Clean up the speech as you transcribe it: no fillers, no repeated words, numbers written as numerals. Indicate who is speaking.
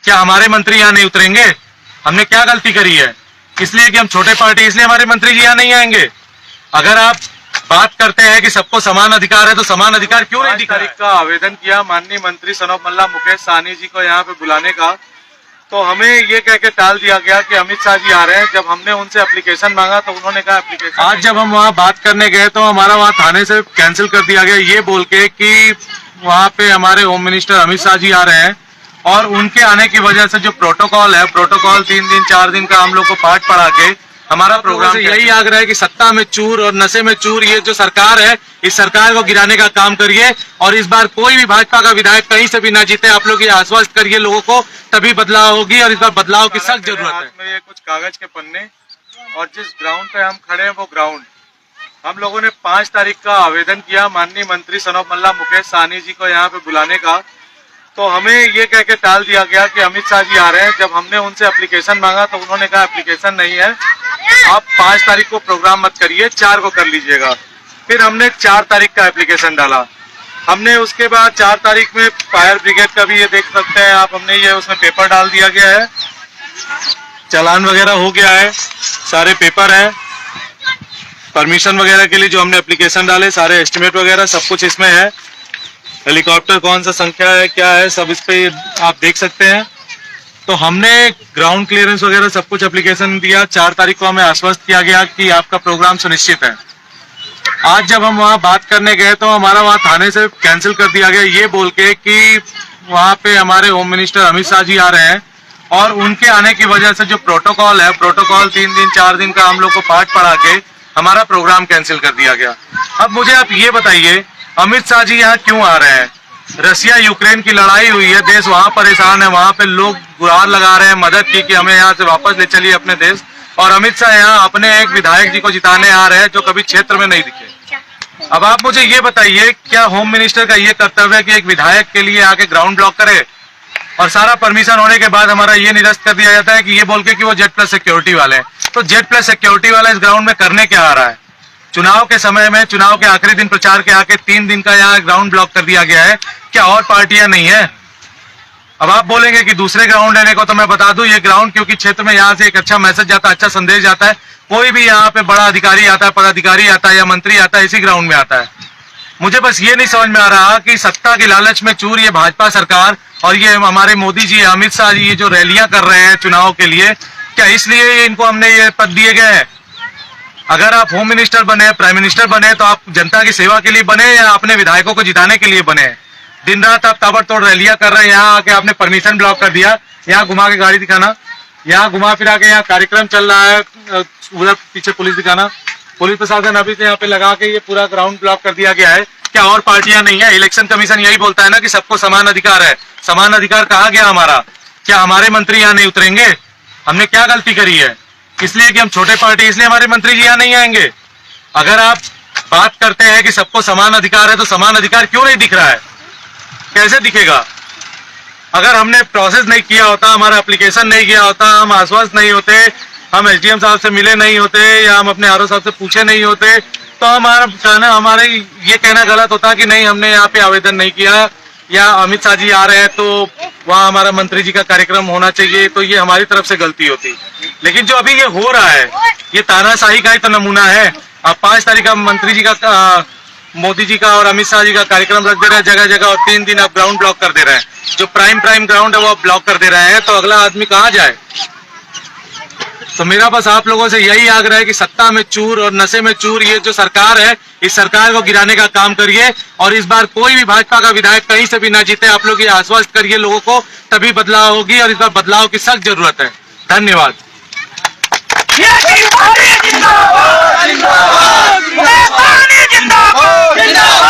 Speaker 1: क्या हमारे मंत्री यहाँ नहीं उतरेंगे? हमने क्या गलती करी है? इसलिए कि हम छोटे पार्टी, इसलिए हमारे मंत्री जी यहाँ नहीं आएंगे? अगर आप बात करते हैं कि सबको समान अधिकार है तो समान अधिकार क्यों नहीं दिखा? तारीख का आवेदन किया माननीय मंत्री सनोफ मल्ला मुकेश सहनी जी को यहाँ पे बुलाने का, तो हमें ये कह के टाल दिया गया कि अमित शाह जी आ रहे हैं। जब हमने उनसे एप्लीकेशन मांगा तो उन्होंने कहा एप्लीकेशन, आज जब हम वहाँ बात करने गए तो हमारा वहाँ थाने से कैंसिल कर दिया गया, ये बोल के कि वहाँ पे हमारे होम मिनिस्टर अमित शाह जी आ रहे हैं और उनके आने की वजह से जो प्रोटोकॉल है, प्रोटोकॉल 3 दिन 4 दिन का हम लोग को पाठ पढ़ा के हमारा प्रोग्राम यही आग्रह है कि सत्ता में चूर और नशे में चूर ये जो सरकार है, इस सरकार को गिराने का काम करिए और इस बार कोई भी भाजपा का विधायक कहीं से भी ना जीते। आप लोग ये आश्वस्त करिए लोगों को, तभी बदलाव होगी और इस बार बदलाव की सख्त जरूरत है। में ये कुछ कागज के पन्ने और जिस ग्राउंड पे हम खड़े हैं वो ग्राउंड, हम लोगों ने 5 तारीख का आवेदन किया माननीय मंत्री सनोफ मल्ला मुकेश सहनी जी को यहाँ पे बुलाने का, तो हमें ये कह के टाल दिया गया कि अमित शाह जी आ रहे हैं। जब हमने उनसे एप्लीकेशन मांगा तो उन्होंने कहा एप्लीकेशन नहीं है, आप 5 तारीख को प्रोग्राम मत करिए, 4 को कर लीजिएगा। फिर हमने 4 तारीख का एप्लीकेशन डाला। हमने उसके बाद 4 तारीख में फायर ब्रिगेड का भी ये देख सकते हैं आप, हमने ये उसमें पेपर डाल दिया गया है, चालान वगैरह हो गया है, सारे पेपर है, परमिशन वगैरह के लिए जो हमने एप्लीकेशन डाले सारे एस्टिमेट वगैरह सब कुछ इसमें है। हेलीकॉप्टर कौन सा संख्या है क्या है सब इस पे आप देख सकते हैं। तो हमने ग्राउंड क्लियरेंस वगैरह सब कुछ एप्लीकेशन दिया। 4 तारीख को हमें आश्वस्त किया गया कि आपका प्रोग्राम सुनिश्चित है। आज जब हम वहाँ बात करने गए तो हमारा वहाँ थाने से कैंसिल कर दिया गया, ये बोल के कि वहाँ पे हमारे होम मिनिस्टर अमित शाह जी आ रहे हैं और उनके आने की वजह से जो प्रोटोकॉल है, प्रोटोकॉल 3 दिन 4 दिन का हम लोग को पाठ पढ़ा के हमारा प्रोग्राम कैंसिल कर दिया गया। अब मुझे आप ये बताइए अमित शाह जी यहाँ क्यों आ रहे हैं? रशिया यूक्रेन की लड़ाई हुई है, देश वहां परेशान है, वहां पे लोग गुहार लगा रहे हैं मदद की कि हमें यहाँ से वापस ले चलिए अपने देश, और अमित शाह यहाँ अपने एक विधायक जी को जिताने आ रहे हैं जो कभी क्षेत्र में नहीं दिखे। अब आप मुझे ये बताइए क्या होम मिनिस्टर का ये कर्तव्य है कि एक विधायक के लिए आके ग्राउंड ब्लॉक करे और सारा परमिशन होने के बाद हमारा ये निरस्त कर दिया जाता है कि ये बोल के कि वो जेड प्लस सिक्योरिटी वाले हैं। तो जेड प्लस सिक्योरिटी वाला इस ग्राउंड में करने क्या आ रहा है? चुनाव के समय में, चुनाव के आखिरी दिन प्रचार के आके 3 दिन का यहाँ ग्राउंड ब्लॉक कर दिया गया है। क्या और पार्टियां नहीं है? अब आप बोलेंगे कि दूसरे ग्राउंड लेने को, तो मैं बता दूं ये ग्राउंड क्योंकि क्षेत्र में यहाँ से एक अच्छा मैसेज जाता है, अच्छा संदेश जाता है। कोई भी यहाँ पे बड़ा अधिकारी आता है, पदाधिकारी आता है या मंत्री आता है, इसी ग्राउंड में आता है। मुझे बस ये नहीं समझ में आ रहा कि सत्ता की लालच में चूर ये भाजपा सरकार और ये हमारे मोदी जी, अमित शाह जी ये जो रैलियां कर रहे हैं चुनाव के लिए, क्या इसलिए इनको हमने ये पद दिए गए हैं? अगर आप होम मिनिस्टर बने, प्राइम मिनिस्टर बने, तो आप जनता की सेवा के लिए बने या अपने विधायकों को जिताने के लिए बने? दिन रात आप ताबड़तोड़ रैलियां कर रहे हैं, यहाँ आके आपने परमिशन ब्लॉक कर दिया। यहाँ घुमा के गाड़ी दिखाना, यहाँ घुमा फिरा के यहाँ कार्यक्रम चल रहा है, उधर पीछे पुलिस दिखाना, पुलिस प्रशासन अभी से यहाँ पे लगा के ये पूरा ग्राउंड ब्लॉक कर दिया गया है। क्या और पार्टियां नहीं है? इलेक्शन कमीशन यही बोलता है ना कि सबको समान अधिकार है। समान अधिकार कहा गया हमारा? क्या हमारे मंत्री यहाँ नहीं उतरेंगे? हमने क्या गलती करी है? इसलिए कि हम छोटे पार्टी, इसलिए हमारे मंत्री जी यहाँ नहीं आएंगे? अगर आप बात करते हैं कि सबको समान अधिकार है तो समान अधिकार क्यों नहीं दिख रहा है? कैसे दिखेगा? अगर हमने प्रोसेस नहीं किया होता, हमारा एप्लीकेशन नहीं किया होता, हम आश्वस्त नहीं होते, हम एसडीएम साहब से मिले नहीं होते या हम अपने आरओ साहब से पूछे नहीं होते, तो हमारे ये कहना गलत होता कि नहीं हमने यहाँ पे आवेदन नहीं किया या अमित शाह जी आ रहे हैं तो वहाँ हमारा मंत्री जी का कार्यक्रम होना चाहिए, तो ये हमारी तरफ से गलती होती। लेकिन जो अभी ये हो रहा है ये तानाशाही का ही तो नमूना है। अब 5 तारीख का मंत्री जी का, मोदी जी का और अमित शाह जी का कार्यक्रम रख दे रहे हैं जगह जगह, और 3 दिन आप ग्राउंड ब्लॉक कर दे रहे हैं। जो प्राइम ग्राउंड है वो ब्लॉक कर दे रहे हैं, तो अगला आदमी कहाँ जाए? तो मेरा बस आप लोगों से यही आग्रह है कि सत्ता में चूर और नशे में चूर ये जो सरकार है, इस सरकार को गिराने का काम करिए और इस बार कोई भी भाजपा का विधायक कहीं से भी ना जीते। आप लोग ये आश्वस्त करिए लोगों को, तभी बदलाव होगी और इस बार बदलाव की सख्त जरूरत है। धन्यवाद।
Speaker 2: जिंदाबाद जिंदाबाद जिंदाबाद जिंदाबाद।